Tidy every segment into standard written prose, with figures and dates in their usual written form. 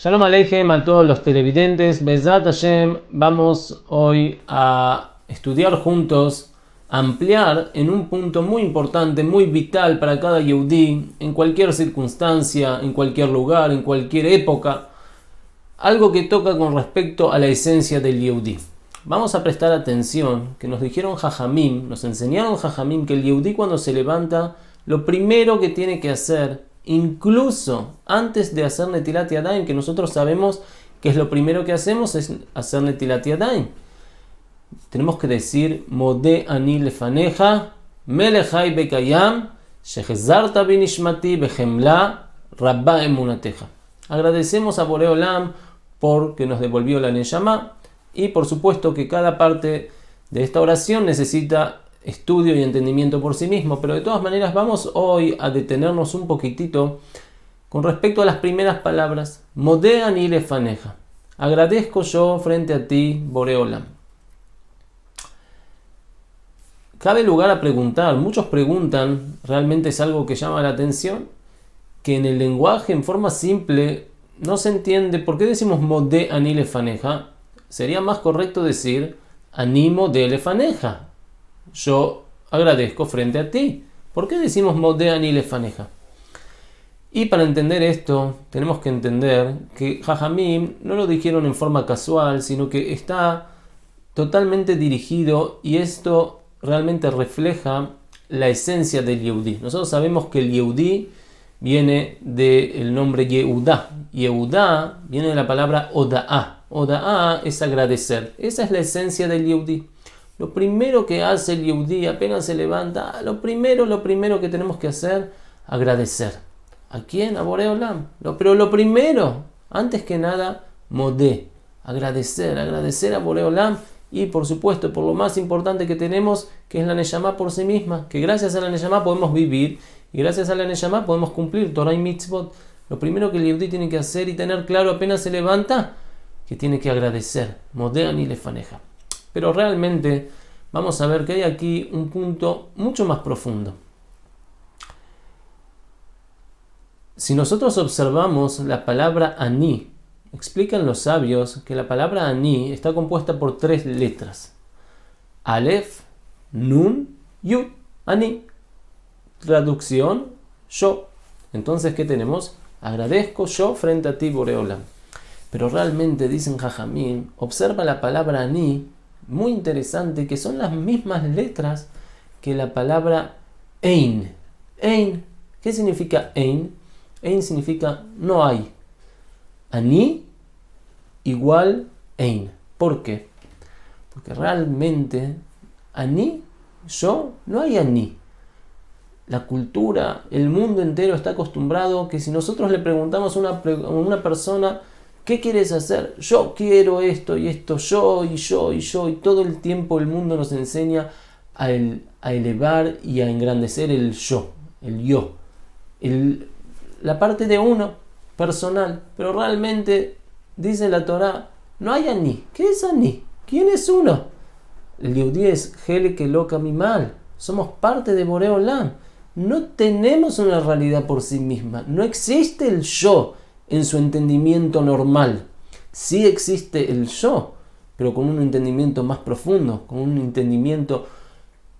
Shalom Aleichem a todos los televidentes. Bezrat Hashem, vamos hoy a estudiar juntos, a ampliar en un punto muy importante, muy vital para cada Yehudí, en cualquier circunstancia, en cualquier lugar, en cualquier época, algo que toca con respecto a la esencia del Yehudí. Vamos a prestar atención que nos dijeron Jajamim, nos enseñaron Jajamim que el Yehudí cuando se levanta, lo primero que tiene que hacer, incluso antes de hacer Netilat Yadayim, que nosotros sabemos que es lo primero que hacemos, es hacer Netilat Yadayim. Tenemos que decir Modé ani lefaneja, melechai bekayam, shechezarta binishmati behemla, rabba emunateja. Agradecemos a Boré Olam porque nos devolvió la Neshama, y por supuesto que cada parte de esta oración necesita estudio y entendimiento por sí mismo, pero de todas maneras vamos hoy a detenernos un poquitito con respecto a las primeras palabras. Modé ani lefaneja, agradezco yo frente a ti, Boré Olam. Cabe lugar a preguntar, muchos preguntan, realmente es algo que llama la atención, que en el lenguaje en forma simple no se entiende. ¿Por qué decimos Modé ani lefaneja? Sería más correcto decir ani modé lefaneja, yo agradezco frente a ti. ¿Por qué decimos Modé ani lefaneja? Y para entender esto, tenemos que entender que Jajamim no lo dijeron en forma casual, sino que está totalmente dirigido, y esto realmente refleja la esencia del Yehudí. Nosotros sabemos que el Yehudí viene del nombre Yehudá. Yehudá viene de la palabra Oda'á. Oda'á es agradecer. Esa es la esencia del Yehudí. Lo primero que hace el Yehudí apenas se levanta, lo primero que tenemos que hacer, agradecer. ¿A quién? A Boré Olam. Pero lo primero, antes que nada, Modé. Agradecer a Boré Olam, y por supuesto por lo más importante que tenemos, que es la Neshama por sí misma, que gracias a la Neshama podemos vivir, y gracias a la Neshama podemos cumplir Torah y Mitzvot. Lo primero que el Yehudí tiene que hacer y tener claro apenas se levanta, que tiene que agradecer. Modé ani lefaneja. Pero realmente vamos a ver que hay aquí un punto mucho más profundo. Si nosotros observamos la palabra ani, explican los sabios que la palabra ani está compuesta por 3 letras. Alef, Nun, Yud, ani. Traducción, yo. Entonces, ¿qué tenemos? Agradezco yo frente a ti, Boré Olam. Pero realmente, dicen Jajamim, observa la palabra ani, muy interesante, que son las mismas letras que la palabra ein. Ein, ¿qué significa ein? Ein significa no hay. Ani igual ein. ¿Por qué? Porque realmente ani, yo, no hay ani. La cultura, el mundo entero está acostumbrado que si nosotros le preguntamos a una persona, ¿qué quieres hacer? Yo quiero esto y esto, yo, y todo el tiempo el mundo nos enseña a elevar y a engrandecer el yo, la parte de uno, personal. Pero realmente, dice la Torá, no hay ani. ¿Qué es ani? ¿Quién es uno? El Yehudí es Helek Elok Amimal. Somos parte de Boré Olam. No tenemos una realidad por sí misma. No existe el yo en su entendimiento normal. Sí existe el yo, pero con un entendimiento más profundo, con un entendimiento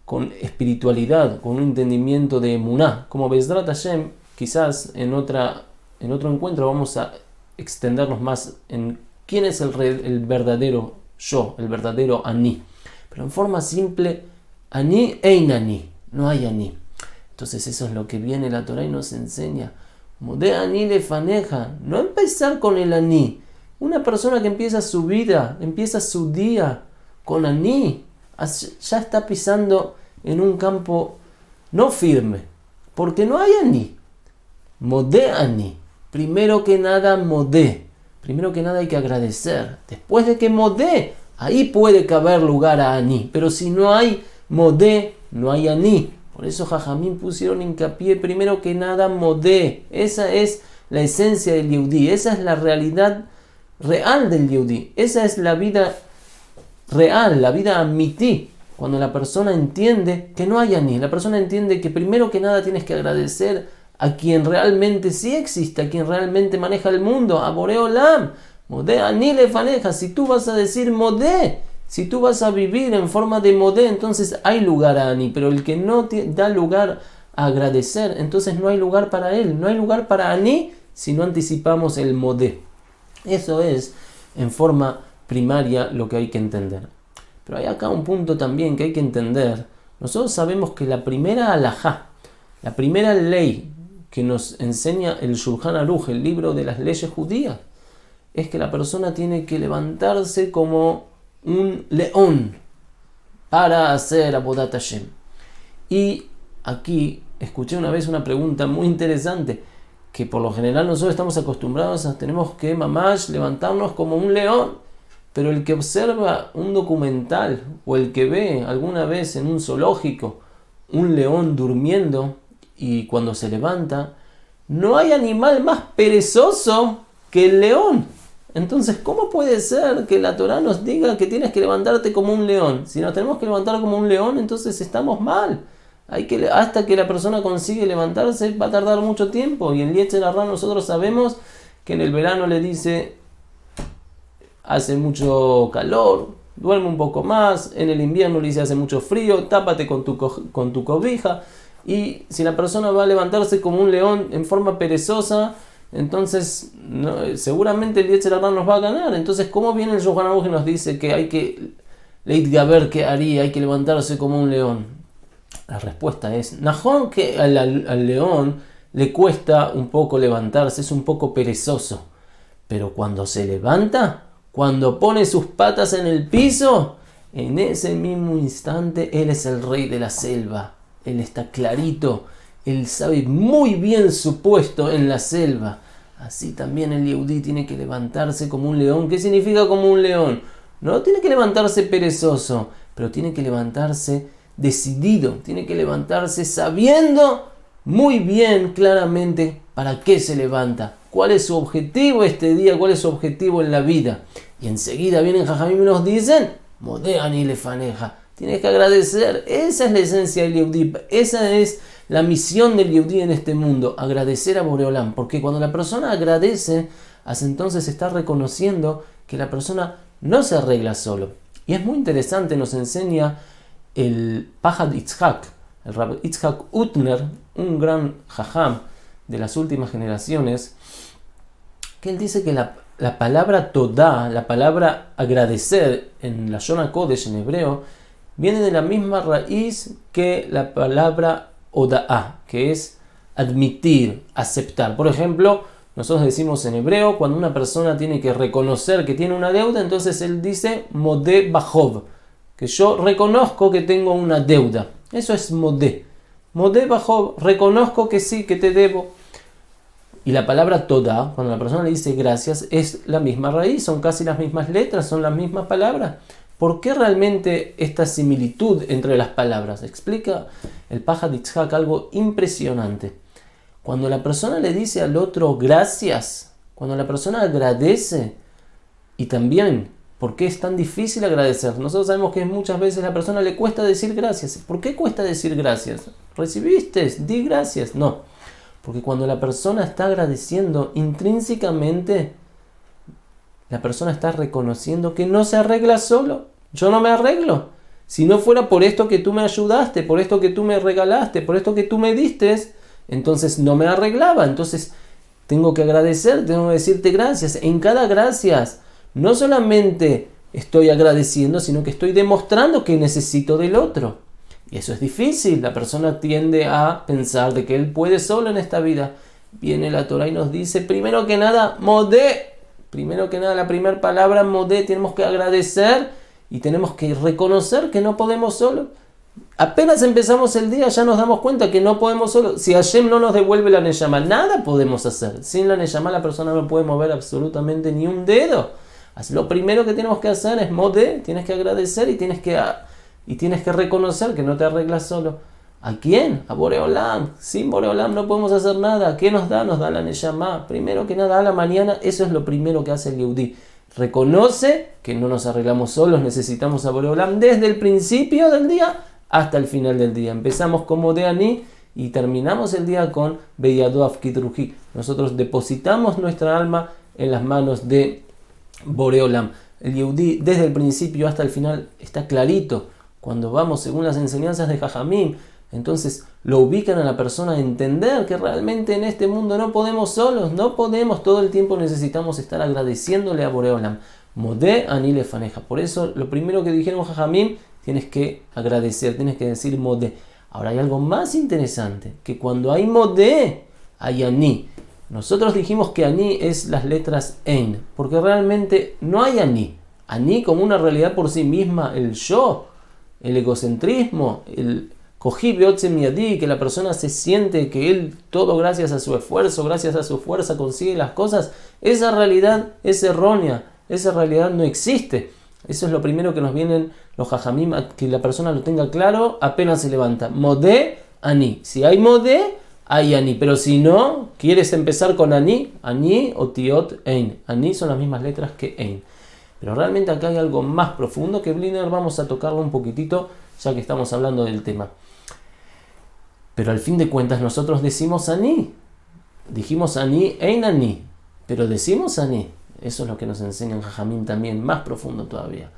con espiritualidad, con un entendimiento de emuná. Como Bezrat Hashem, quizás en otro encuentro vamos a extendernos más en quién es el verdadero yo, el verdadero ani. Pero en forma simple, ani ein ani, no hay ani. Entonces eso es lo que viene la Torá y nos enseña. Modé ani lefaneja, no empezar con el ani. Una persona que empieza su vida, empieza su día con ani, ya está pisando en un campo no firme, porque no hay ani. Modé ani, primero que nada modé, primero que nada hay que agradecer. Después de que modé, ahí puede caber lugar a ani, pero si no hay modé, no hay ani. Por eso Jajamim pusieron hincapié, primero que nada, modé. Esa es la esencia del Yehudí, esa es la realidad real del Yehudí. Esa es la vida real, la vida amití. Cuando la persona entiende que no hay ani, la persona entiende que primero que nada tienes que agradecer a quien realmente sí existe, a quien realmente maneja el mundo, a Boré Olam. Modé ani lefaneja. Si tú vas a decir modé, si tú vas a vivir en forma de modé, entonces hay lugar a ani, pero el que no da lugar a agradecer, entonces no hay lugar para él, no hay lugar para ani si no anticipamos el modé. Eso es en forma primaria lo que hay que entender. Pero hay acá un punto también que hay que entender. Nosotros sabemos que la primera alajá, la primera ley que nos enseña el Shulchan Aruch, el libro de las leyes judías, es que la persona tiene que levantarse como un león para hacer Avodat Hashem. Y aquí escuché una vez una pregunta muy interesante, que por lo general nosotros estamos acostumbrados a tenemos que mamash levantarnos como un león, pero el que observa un documental o el que ve alguna vez en un zoológico un león durmiendo y cuando se levanta, no hay animal más perezoso que el león. Entonces, ¿cómo puede ser que la Torá nos diga que tienes que levantarte como un león? Si nos tenemos que levantar como un león, entonces estamos mal. Hasta que la persona consigue levantarse va a tardar mucho tiempo. Y en Yetzer Hará nosotros sabemos que en el verano le dice hace mucho calor, duerme un poco más. En el invierno le dice hace mucho frío, tápate con tu cobija. Y si la persona va a levantarse como un león en forma perezosa, entonces seguramente el Yetzer Hará nos va a ganar. Entonces, ¿cómo viene el Shulchan Aruch y nos dice que hay que leitgaber que haría, hay que levantarse como un león? La respuesta es, najón, que al león le cuesta un poco levantarse, es un poco perezoso, pero cuando se levanta, cuando pone sus patas en el piso, en ese mismo instante él es el rey de la selva. Él está clarito, él sabe muy bien su puesto en la selva. Así también el Yehudí tiene que levantarse como un león. ¿Qué significa como un león? No tiene que levantarse perezoso, pero tiene que levantarse decidido, tiene que levantarse sabiendo muy bien, claramente, para qué se levanta, cuál es su objetivo este día, cuál es su objetivo en la vida. Y enseguida vienen Jajamim y nos dicen, Modean y lefaneja, tienes que agradecer. Esa es la esencia del Yehudí, esa es la misión del Yehudí en este mundo, agradecer a Boré Olam, porque cuando la persona agradece, hasta entonces está reconociendo que la persona no se arregla solo. Y es muy interesante, nos enseña el Pajad Yitzhak, el Rabbi Yitzhak Utner, un gran jajam de las últimas generaciones, que él dice que la palabra Todá, la palabra agradecer en la Lashon HaKodesh en hebreo, viene de la misma raíz que la palabra Oda'a, que es admitir, aceptar. Por ejemplo, nosotros decimos en hebreo, cuando una persona tiene que reconocer que tiene una deuda, entonces él dice Modé Bajov, que yo reconozco que tengo una deuda. Eso es Modé. Modé Bajov, reconozco que sí, que te debo. Y la palabra Toda, cuando la persona le dice gracias, es la misma raíz, son casi las mismas letras, son las mismas palabras. ¿Por qué realmente esta similitud entre las palabras? Explica el Pajad Yitzhak algo impresionante. Cuando la persona le dice al otro gracias, cuando la persona agradece, y también, ¿por qué es tan difícil agradecer? Nosotros sabemos que muchas veces a la persona le cuesta decir gracias. ¿Por qué cuesta decir gracias? ¿Recibiste? Di gracias. No, porque cuando la persona está agradeciendo intrínsecamente, la persona está reconociendo que no se arregla solo. Yo no me arreglo. Si no fuera por esto que tú me ayudaste, por esto que tú me regalaste, por esto que tú me diste, entonces no me arreglaba. Entonces tengo que agradecer, tengo que decirte gracias. En cada gracias, no solamente estoy agradeciendo, sino que estoy demostrando que necesito del otro. Y eso es difícil. La persona tiende a pensar de que él puede solo en esta vida. Viene la Torá y nos dice, primero que nada, modé. Primero que nada, la primera palabra, modé, tenemos que agradecer y tenemos que reconocer que no podemos solo. Apenas empezamos el día ya nos damos cuenta que no podemos solo. Si Hashem no nos devuelve la Neshama, nada podemos hacer. Sin la Neshama la persona no puede mover absolutamente ni un dedo. Así, lo primero que tenemos que hacer es modé, tienes que agradecer y tienes que reconocer que no te arreglas solo. ¿A quién? A Boré Olam. Sin Boré Olam no podemos hacer nada. ¿Qué nos da? Nos da la Neshama. Primero que nada, a la mañana, eso es lo primero que hace el Yehudí. Reconoce que no nos arreglamos solos, necesitamos a Boré Olam desde el principio del día hasta el final del día. Empezamos con Modé Ani Y terminamos el día con Beyado Afkid Ruhi. Nosotros depositamos nuestra alma en las manos de Boreolam. El Yehudí desde el principio hasta el final está clarito. Cuando vamos según las enseñanzas de Jajamim, entonces lo ubican a la persona a entender que realmente en este mundo no podemos solos, no podemos, todo el tiempo necesitamos estar agradeciéndole a Boreolam. Modé ani lefaneja. Por eso lo primero que dijeron Jajamim, tienes que agradecer, tienes que decir modé. Ahora hay algo más interesante, que cuando hay modé, hay ani. Nosotros dijimos que ani es las letras en, porque realmente no hay ani. Ani como una realidad por sí misma, el yo, el egocentrismo, el cogí beotse miadi, que la persona se siente que él todo gracias a su esfuerzo, gracias a su fuerza consigue las cosas, esa realidad es errónea, esa realidad no existe. Eso es lo primero que nos vienen los jajamim, que la persona lo tenga claro apenas se levanta. Modé, ani. Si hay modé, hay ani. Pero si no, quieres empezar con ani, ani o tiot ein. Ani son las mismas letras que ein. Pero realmente acá hay algo más profundo que Bliner vamos a tocarlo un poquitito, ya que estamos hablando del tema. Pero al fin de cuentas nosotros decimos ani. Dijimos ani, ein ani. Pero decimos ani. Eso es lo que nos enseñan Jajamim también, más profundo todavía.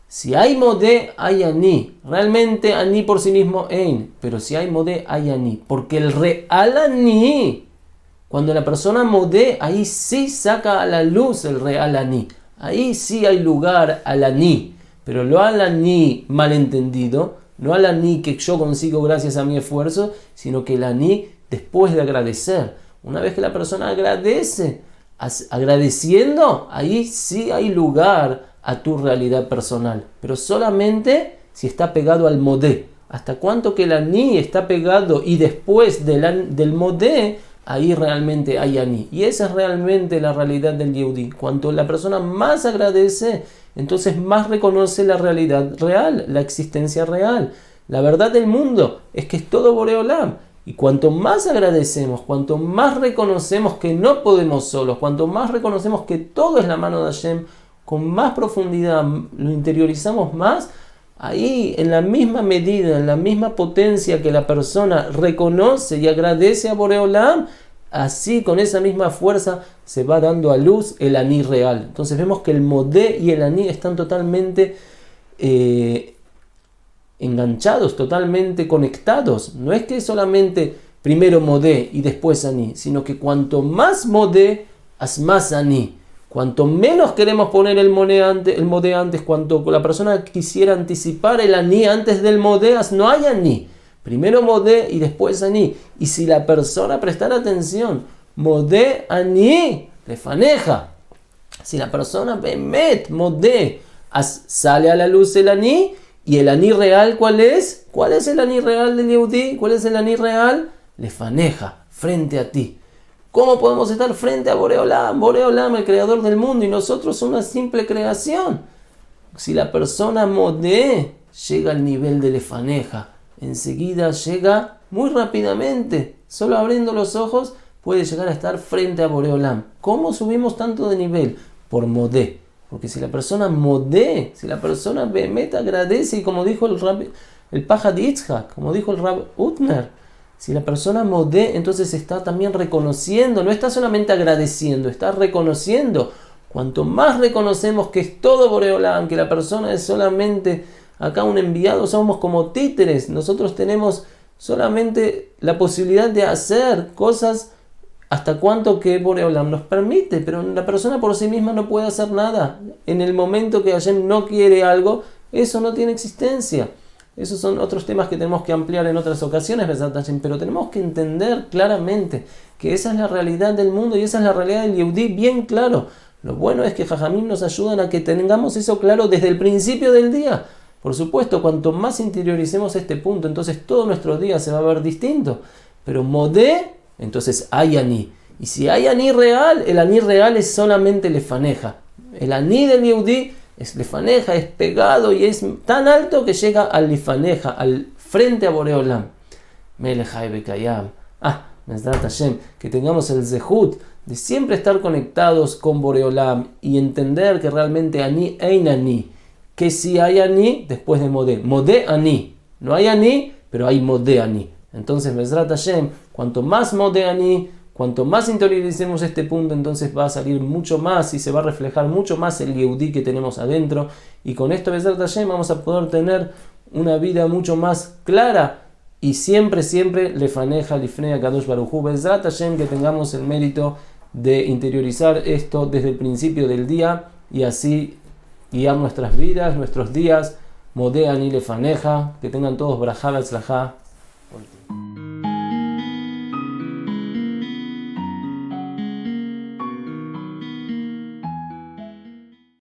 Si hay modé, hay ani. Realmente ani por sí mismo ein. Pero si hay modé, hay ani. Porque el real ani, cuando la persona modé, ahí sí saca a la luz el real ani. Ahí sí hay lugar al ani. Pero lo al ani malentendido, no al ani que yo consigo gracias a mi esfuerzo, sino que el ani después de agradecer. Una vez que la persona agradece, agradeciendo, ahí sí hay lugar a tu realidad personal, pero solamente si está pegado al modé. Hasta cuánto que el ani está pegado y después del modé, ahí realmente hay ani. Y esa es realmente la realidad del Yehudí. Cuanto la persona más agradece, entonces más reconoce la realidad real, la existencia real. La verdad del mundo es que es todo Boreolam. Y cuanto más agradecemos, cuanto más reconocemos que no podemos solos, cuanto más reconocemos que todo es la mano de Hashem, con más profundidad lo interiorizamos más, ahí en la misma medida, en la misma potencia que la persona reconoce y agradece a Boreolam, así con esa misma fuerza se va dando a luz el ani real. Entonces vemos que el modé y el ani están totalmente enganchados, totalmente conectados. No es que solamente primero modé y después ani, sino que cuanto más modé, haz más ani. Cuanto menos queremos poner el modé antes, cuanto la persona quisiera anticipar el ani antes del modé, no hay ani. Primero modé y después ani. Y si la persona prestara atención, modé ani, lefaneja. Si la persona bemet, modé, sale a la luz el ani. ¿Y el ani real cuál es? ¿Cuál es el ani real del Yehudí? ¿Cuál es el ani real? Lefaneja, frente a ti. ¿Cómo podemos estar frente a Boreolam? Boreolam, el creador del mundo, y nosotros una simple creación. Si la persona modé llega al nivel de lefaneja, enseguida llega muy rápidamente, solo abriendo los ojos puede llegar a estar frente a Boreolam. ¿Cómo subimos tanto de nivel? Por modé. Porque si la persona modé, si la persona bemet agradece, y como dijo el Paja de Yitzhak, como dijo el Rab Utner, si la persona modé, entonces está también reconociendo, no está solamente agradeciendo, está reconociendo. Cuanto más reconocemos que es todo Boreolam, que la persona es solamente acá un enviado, somos como títeres, nosotros tenemos solamente la posibilidad de hacer cosas hasta cuanto que Boreolam nos permite, pero la persona por sí misma no puede hacer nada. En el momento que Hashem no quiere algo, eso no tiene existencia. Esos son otros temas que tenemos que ampliar en otras ocasiones, pero tenemos que entender claramente que esa es la realidad del mundo y esa es la realidad del Yehudí, bien claro. Lo bueno es que Jajamim nos ayudan a que tengamos eso claro desde el principio del día. Por supuesto, cuanto más interioricemos este punto, entonces todo nuestro día se va a ver distinto. Pero modé, entonces hay ani. Y si hay ani real, el ani real es solamente lefaneja. El ani del Yehudí es lefaneja, es pegado y es tan alto que llega al lefaneja, al frente a Boreolam. Melechai Bekayam. Mesdat Hashem, que tengamos el zehut de siempre estar conectados con Boreolam y entender que realmente ani ein ani. Que si hay ani después de modé. Modé ani. No hay ani, pero hay modé ani. Entonces, Bezrat Hashem, cuanto más Modeani, cuanto más interioricemos este punto, entonces va a salir mucho más y se va a reflejar mucho más el Yehudí que tenemos adentro. Y con esto, Bezrat Hashem, vamos a poder tener una vida mucho más clara y siempre, siempre lefaneja, lifnei Kadosh Baruj Hu. Bezrat Hashem, que tengamos el mérito de interiorizar esto desde el principio del día y así guiar nuestras vidas, nuestros días. Modeani lefaneja, que tengan todos brajá, tzlajá.